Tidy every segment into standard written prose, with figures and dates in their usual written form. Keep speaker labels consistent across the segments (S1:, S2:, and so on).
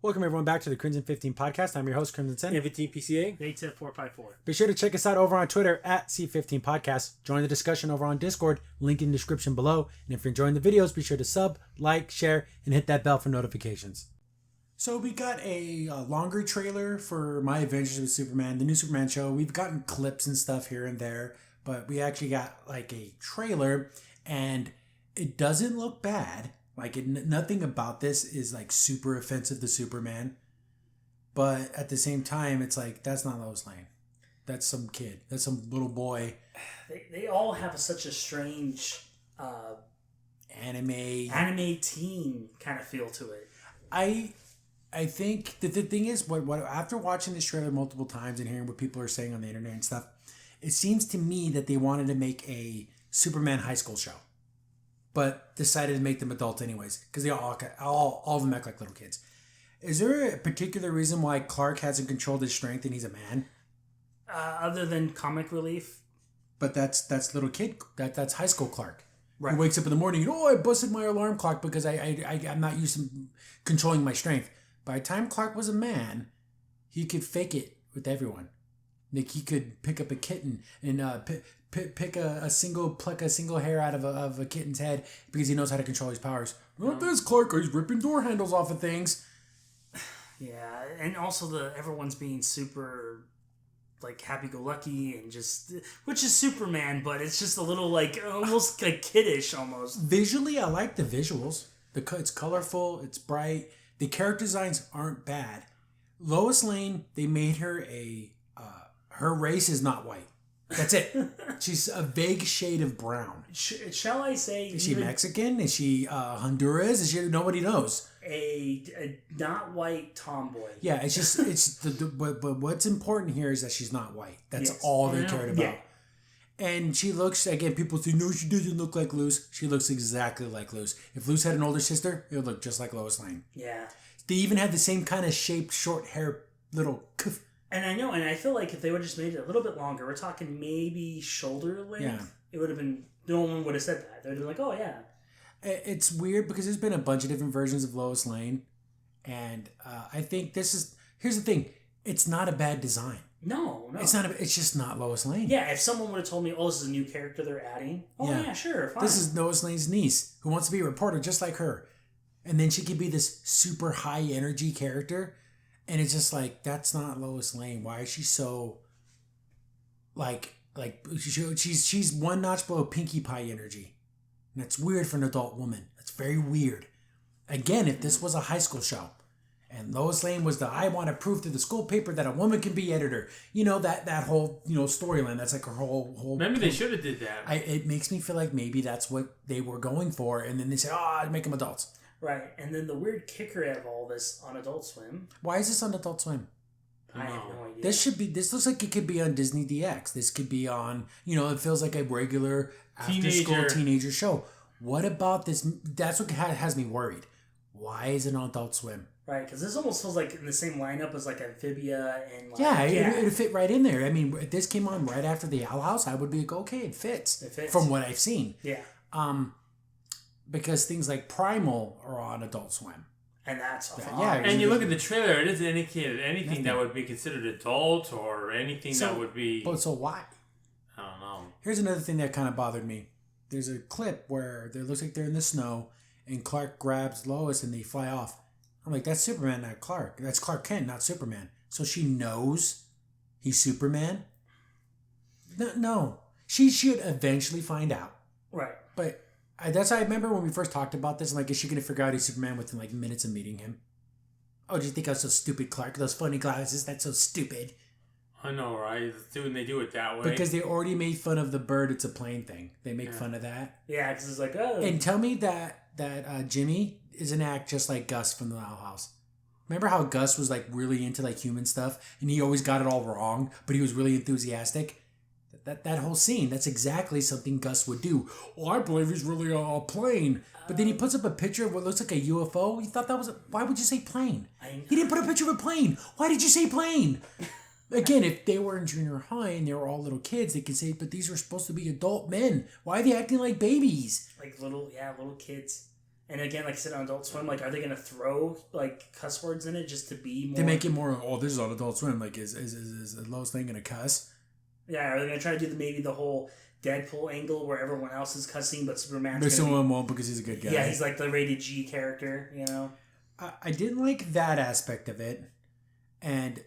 S1: Welcome everyone back to the Crimson 15 podcast. I'm your host, Crimson Sen.
S2: 15 PCA.
S3: 87454.
S1: Be sure to check us out over on Twitter at C15 Podcast. Join the discussion over on Discord, link in the description below. And if you're enjoying the videos, be sure to sub, like, share, and hit that bell for notifications. So we got a longer trailer for My Adventures with Superman, the new Superman show. We've gotten clips and stuff here and there, but we actually got like a trailer, and it doesn't look bad. Nothing about this is like super offensive to Superman. But at the same time, it's like, that's not Lois Lane. That's some kid. That's some little boy.
S3: They all have such a strange anime teen kind of feel to it.
S1: I think that the thing is, what after watching this trailer multiple times and hearing what people are saying on the internet and stuff, it seems to me that they wanted to make a Superman high school show, but decided to make them adults anyways, because they all of them act like little kids. Is there a particular reason why Clark hasn't controlled his strength and he's a man?
S3: Other than comic relief?
S1: But that's little kid. That's high school Clark.
S3: Right.
S1: He wakes up in the morning and, I busted my alarm clock because I'm not used to controlling my strength. By the time Clark was a man, he could fake it with everyone. Like, he could pick up a kitten and pluck a single hair out of a kitten's head because he knows how to control his powers. Not this Clark, he's ripping door handles off of things.
S3: Yeah, and also everyone's being super like happy-go-lucky and just, which is Superman, but it's just a little like almost like kiddish almost.
S1: Visually, I like the visuals. It's colorful, it's bright. The character designs aren't bad. Lois Lane, they made her her race is not white. That's it. She's a vague shade of brown.
S3: Shall I say?
S1: Is she Mexican? Is she Honduras? Is she? Nobody knows.
S3: A not white tomboy.
S1: Yeah, but what's important here is that she's not white. That's all they cared about. Yeah. And she looks, again, people say, no, she doesn't look like Luce. She looks exactly like Luce. If Luce had an older sister, it would look just like Lois Lane.
S3: Yeah.
S1: They even had the same kind of shaped, short hair, little cuff.
S3: And I know, and I feel like if they would have just made it a little bit longer, we're talking maybe shoulder length, it would have been, no one would have said that. They would have been like, oh, yeah. It's
S1: weird because there's been a bunch of different versions of Lois Lane. And I think here's the thing. It's not a bad design.
S3: No.
S1: It's just not Lois Lane.
S3: Yeah, if someone would have told me, this is a new character they're adding. Oh, yeah sure, fine.
S1: This is Lois Lane's niece who wants to be a reporter just like her. And then she could be this super high energy character. And it's just like, that's not Lois Lane. Why is she so she's one notch below Pinkie Pie energy. And that's weird for an adult woman. That's very weird. Again, if this was a high school show and Lois Lane was I want to prove to the school paper that a woman can be editor. That whole, storyline. That's like her whole
S2: Maybe they should have did that.
S1: It makes me feel like maybe that's what they were going for. And then they said, make them adults.
S3: Right, and then the weird kicker of all this on Adult Swim.
S1: Why is this on Adult Swim?
S3: I have no idea.
S1: This looks like it could be on Disney DX. This could be on, it feels like a regular after-school teenager show. What about this? That's what has me worried. Why is it on Adult Swim?
S3: Right, because this almost feels like in the same lineup as like Amphibia and like...
S1: Yeah, it'd fit right in there. I mean, if this came on right after the Owl House, I would be like, okay, it fits. From what I've seen.
S3: Yeah.
S1: Because things like Primal are on Adult Swim.
S3: And that's
S2: and you look at the trailer, it doesn't indicate anything that would be considered adult or anything that would be...
S1: But so why?
S2: I don't know.
S1: Here's another thing that kind of bothered me. There's a clip where it looks like they're in the snow and Clark grabs Lois and they fly off. I'm like, that's Superman, not Clark. That's Clark Kent, not Superman. So she knows he's Superman? No. She should eventually find out.
S3: Right.
S1: But... I remember when we first talked about this, is she going to figure out he's Superman within minutes of meeting him? Oh, do you think I was so stupid, Clark? Those funny glasses, that's so stupid.
S2: I know, right? They do it that way.
S1: Because they already made fun of the bird, it's a plane thing. They make fun of that.
S3: Yeah, because it's like, oh.
S1: And tell me that Jimmy is an act just like Gus from the Owl House. Remember how Gus was really into human stuff and he always got it all wrong, but he was really enthusiastic? That whole scene, that's exactly something Gus would do. Oh, I believe he's really a plane. But then he puts up a picture of what looks like a UFO. You thought that was... Why would you say plane? He didn't put a picture of a plane. Why did you say plane? Again, if they were in junior high and they were all little kids, they could say, but these are supposed to be adult men. Why are they acting like babies?
S3: Like little kids. And again, like I said, on Adult Swim, like, are they gonna throw like cuss words in it just to be more?
S1: They make it more. Oh, this is on Adult Swim. Like, is Lois Lane gonna cuss?
S3: Yeah, are they gonna try to do maybe the whole Deadpool angle where everyone else is cussing, but Superman's
S1: But someone won't because he's a good guy.
S3: Yeah, he's like the rated G character, you know.
S1: I didn't like that aspect of it. And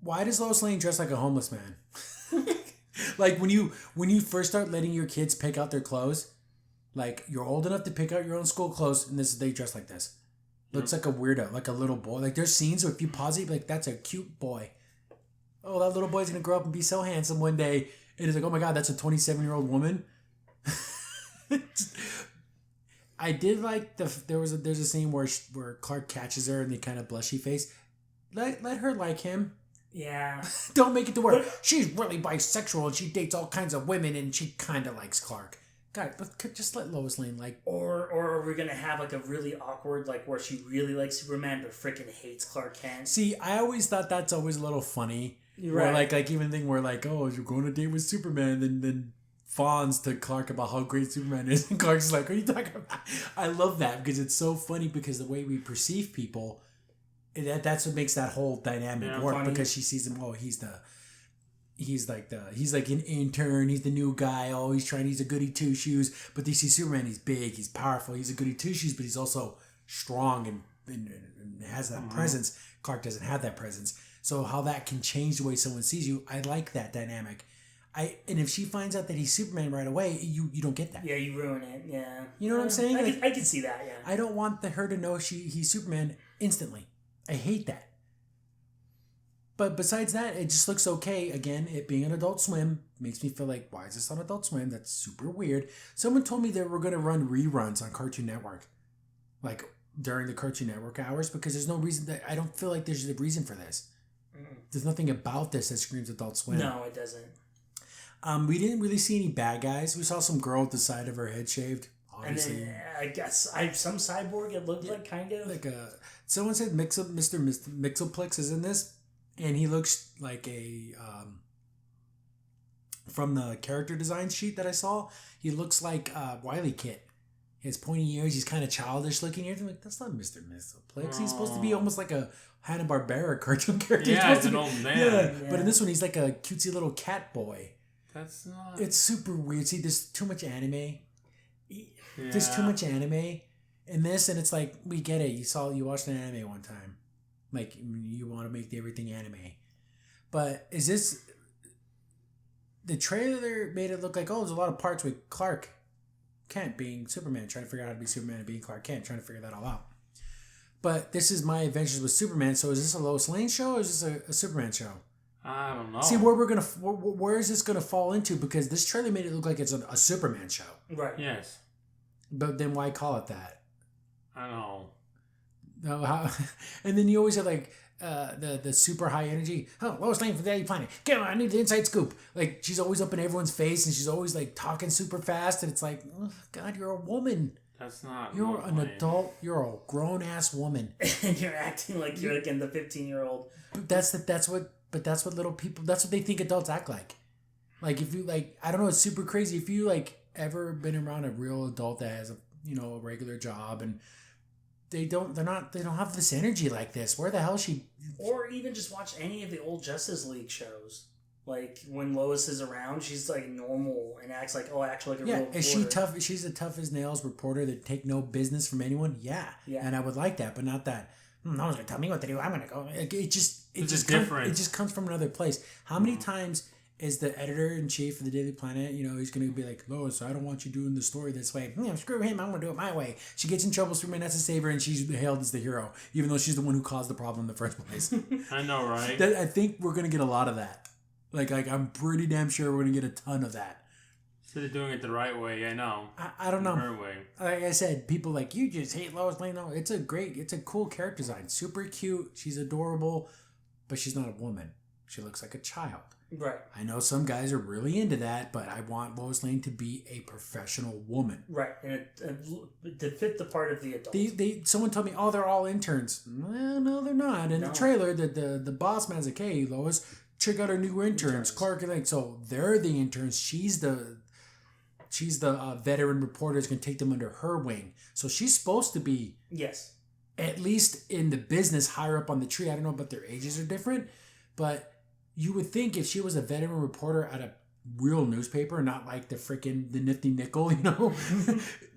S1: why does Lois Lane dress like a homeless man? Like when you first start letting your kids pick out their clothes, like you're old enough to pick out your own school clothes, and they dress like this. Looks like a weirdo, like a little boy. Like there's scenes where if you pause it, you're like, that's a cute boy. Oh, that little boy's gonna grow up and be so handsome one day. And it's like, oh my god, that's a 27-year-old woman. I did like there's a scene where Clark catches her and they kind of blushy face. Let her like him.
S3: Yeah.
S1: Don't make it to where she's really bisexual and she dates all kinds of women and she kind of likes Clark. God, just let Lois Lane like.
S3: Or are we gonna have like a really awkward like where she really likes Superman but freaking hates Clark Kent?
S1: See, I always thought that's always a little funny. Right. Or like even thing where like, oh, you're going on a date with Superman, then fawns to Clark about how great Superman is, and Clark's like, what are you talking about? I love that because it's so funny because the way we perceive people, that's what makes that whole dynamic work. Funny. Because she sees him, oh, he's like an intern, he's the new guy, oh, he's a goody two shoes. But they see Superman, he's big, he's powerful, he's a goody two shoes, but he's also strong and has that presence. Clark doesn't have that presence. So how that can change the way someone sees you, I like that dynamic. And if she finds out that he's Superman right away, you don't get that.
S3: Yeah, you ruin it. Yeah,
S1: you know what I'm saying?
S3: I can see that. Yeah,
S1: I don't want her to know he's Superman instantly. I hate that. But besides that, it just looks okay. Again, it being an Adult Swim makes me feel like, why is this on Adult Swim? That's super weird. Someone told me that we're going to run reruns on Cartoon Network, like during the Cartoon Network hours, because there's no reason that I don't feel like there's a reason for this. There's nothing about this that screams Adult Swim.
S3: No, it doesn't.
S1: We didn't really see any bad guys. We saw some girl with the side of her head shaved. Obviously.
S3: And then I guess some cyborg. It looked like kind of
S1: like a. Someone said Mr. Mixoplex is in this, and he looks like a. From the character design sheet that I saw, he looks like Wile E. Kit. His pointy ears. He's kind of childish looking. I'm like, that's not Mr. Mixoplex. He's supposed to be almost like a Hanna-Barbera cartoon character.
S2: Yeah, he's an old man.
S1: Yeah, but in this one, he's like a cutesy little cat boy.
S2: That's not.
S1: It's super weird. See, there's too much anime.
S2: Yeah.
S1: There's too much anime in this, and it's like, we get it. You watched an anime one time, like you want to make everything anime. But is this? The trailer made it look like, oh, there's a lot of parts with Clark Kent being Superman, trying to figure out how to be Superman and being Clark Kent, trying to figure that all out. But this is My Adventures with Superman. So is this a Lois Lane show or is this a Superman show?
S2: I don't know.
S1: See where is this gonna fall into? Because this trailer made it look like it's a Superman show.
S3: Right.
S2: Yes.
S1: But then why call it that?
S2: I know.
S1: No, and then you always have like the super high energy. Oh, Lois Lane from the Daily Planet. Come on, I need the inside scoop. Like she's always up in everyone's face and she's always like talking super fast. And it's like, oh, God, you're a woman.
S2: That's not.
S1: You're an adult. You're a grown ass woman.
S3: And you're acting like you're again the 15-year-old.
S1: That's what little people. That's what they think adults act like. Like if you like, I don't know. It's super crazy. If you like ever been around a real adult that has a regular job and they don't have this energy like this. Where the hell she?
S3: Or even just watch any of the old Justice League shows. Like when Lois is around, she's like normal and acts like actually like a real reporter.
S1: Is she tough? She's a tough as nails reporter that take no business from anyone. Yeah. And I would like that, but not that. No one's gonna tell me what to do. I'm gonna go. It just comes from another place. How many times is the editor-in-chief of the Daily Planet, he's going to be like, Lois, I don't want you doing the story this way. Screw him, I'm going to do it my way. She gets in trouble, Superman has to save her, and she's hailed as the hero, even though she's the one who caused the problem in the first place.
S2: I know, right?
S1: I think we're going to get a lot of that. Like I'm pretty damn sure we're going to get a ton of that.
S2: Instead of doing it the right way, I know.
S1: I don't know.
S2: Her way.
S1: Like I said, people like, you just hate Lois Lane. No, it's a cool character design. Super cute. She's adorable, but she's not a woman. She looks like a child.
S3: Right.
S1: I know some guys are really into that, but I want Lois Lane to be a professional woman.
S3: Right, and to fit the part of the adult.
S1: Someone told me, oh, they're all interns. Well, no, they're not. In the trailer, the boss man's like, hey, Lois, check out our new interns. Clark and so they're the interns. She's she's the veteran reporter is going to take them under her wing. So she's supposed to be,
S3: yes,
S1: at least in the business, higher up on the tree. I don't know, but their ages are different. But you would think if she was a veteran reporter at a real newspaper, not like the Nifty Nickel, you know,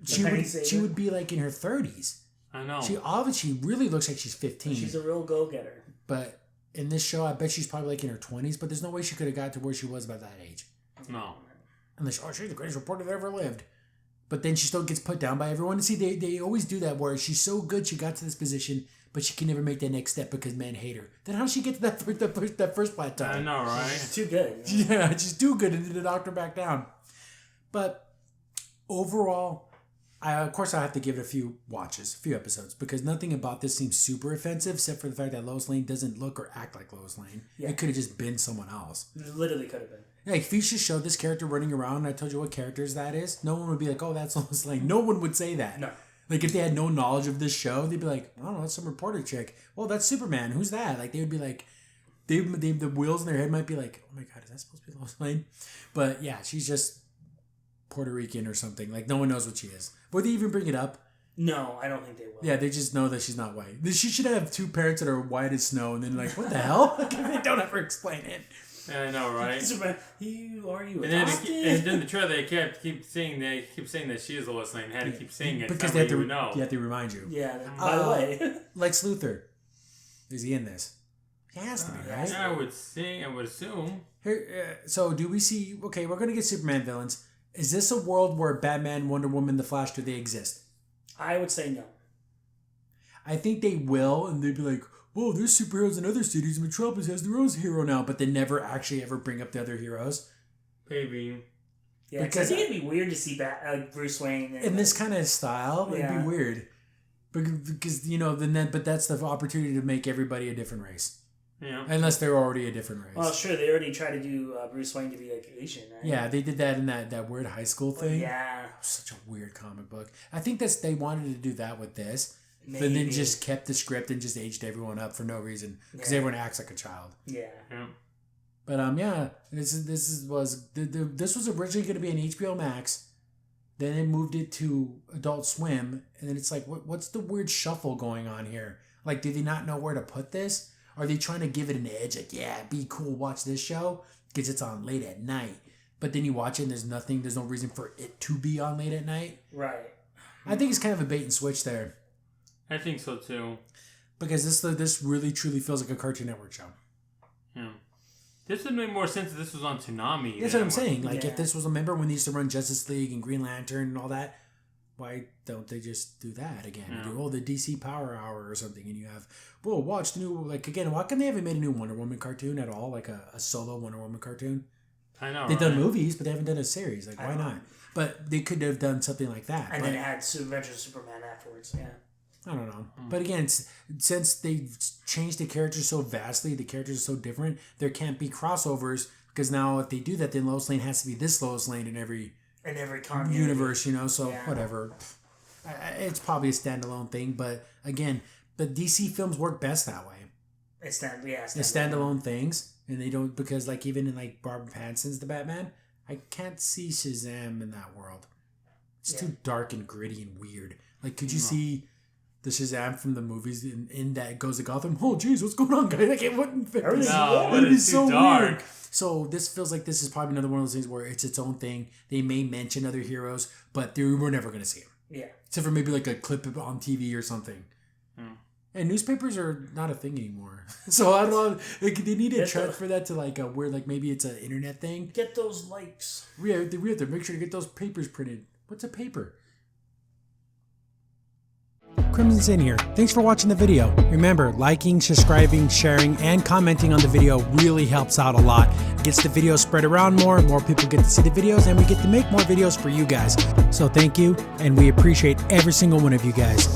S1: she would be like in her 30s.
S2: I know.
S1: She obviously really looks like she's 15.
S3: She's a real go-getter.
S1: But in this show, I bet she's probably like in her 20s. But there's no way she could have got to where she was by that age.
S2: No.
S1: Unless, she's the greatest reporter that ever lived. But then she still gets put down by everyone. And see, they always do that where she's so good she got to this position, but she can never make that next step because men hate her. Then how did she get to that first plateau?
S2: I know, right?
S3: She's too good.
S1: Yeah, she's too good, and then knocked her back down. But overall, I have to give it a few episodes, because nothing about this seems super offensive, except for the fact that Lois Lane doesn't look or act like Lois Lane. Yeah. It could have just been someone else.
S3: It literally could have been.
S1: Like, if you just showed this character running around and I told you what characters that is, no one would be like, oh, that's Lois Lane. No one would say that. No. Like, if they had no knowledge of this show, they'd be like, I don't know, that's some reporter chick. Well, that's Superman. Who's that? Like, they would be like, the wheels in their head might be like, oh my God, is that supposed to be Lois Lane? But yeah, she's just Puerto Rican or something. Like, no one knows what she is. Would they even bring it up?
S3: No, I don't think they will.
S1: Yeah, they just know that she's not white. She should have two parents that are white as snow, and then like, what the hell? Like, they don't ever explain it.
S2: Yeah, I know, right?
S3: Are you
S2: and then the trailer, they keep saying that she is Lois Lane. Had to keep saying it
S1: because they have to remind you.
S3: Yeah. By the way,
S1: Lex Luthor, is he in this? He has to be, right?
S2: I would assume.
S1: Here, so do we see? Okay, we're gonna get Superman villains. Is this a world where Batman, Wonder Woman, the Flash, do they exist?
S3: I would say no.
S1: I think they will, and they'd be like, whoa, there's superheroes in other cities, and Metropolis has their own hero now, but they never actually ever bring up the other heroes.
S2: Maybe.
S3: Yeah, because I think it'd be weird to see Bruce Wayne
S1: in this kind of style. It'd be weird. Because, you know, but that's the opportunity to make everybody a different race.
S2: Yeah.
S1: Unless they're already a different race.
S3: Well, sure, they already tried to do Bruce Wayne to be like Asian, right?
S1: Yeah, they did that in that weird high school thing.
S3: Yeah.
S1: Such a weird comic book. I think they wanted to do that with this.
S3: Maybe.
S1: But then just kept the script and just aged everyone up for no reason. Because everyone acts like a child.
S3: Yeah.
S1: But this was originally going to be an HBO Max. Then they moved it to Adult Swim. And then it's like, what's the weird shuffle going on here? Like, do they not know where to put this? Are they trying to give it an edge? Like, yeah, be cool, watch this show. Because it's on late at night. But then you watch it and there's no reason for it to be on late at night.
S3: Right.
S1: I think it's kind of a bait and switch there.
S2: I think so too.
S1: Because this really truly feels like a Cartoon Network show.
S2: Yeah. This would make more sense if this was on Toonami.
S1: That's what I'm saying. Like, if this was, remember when they used to run Justice League and Green Lantern and all that? Why don't they just do that again? Yeah. Do the DC Power Hour or something, and you have, watch the new, like, again, why can't they haven't made a new Wonder Woman cartoon at all? Like a solo Wonder Woman cartoon?
S2: I know,
S1: They've done movies, but they haven't done a series. Like, why not? But they could have done something like that.
S3: And then add Adventures of Superman afterwards, yeah.
S1: I don't know. But again, since they've changed the characters so vastly, the characters are so different, there can't be crossovers, because now if they do that, then Lois Lane has to be this Lois Lane in every universe, you know, so whatever. It's probably a standalone thing, but again, the DC films work best that way. It's standalone things, and they don't, because like even in like Barbara Pattinson's The Batman, I can't see Shazam in that world. It's too dark and gritty and weird. Like, could you see the Shazam from the movies in that goes to Gotham? Oh, jeez, what's going on, guys? Like, it wouldn't fit. It is so dark. Weird. So this feels like this is probably another one of those things where it's its own thing. They may mention other heroes, but we're never going to see them.
S3: Yeah.
S1: Except for maybe like a clip on TV or something. And newspapers are not a thing anymore. So I don't know. Like, they need a trend for that to like where like maybe it's an internet thing.
S3: Get those likes.
S1: We have to make sure to get those papers printed. What's a paper? Crimson Sin here. Thanks for watching the video. Remember, liking, subscribing, sharing, and commenting on the video really helps out a lot. It gets the video spread around more people get to see the videos, and we get to make more videos for you guys. So thank you, and we appreciate every single one of you guys.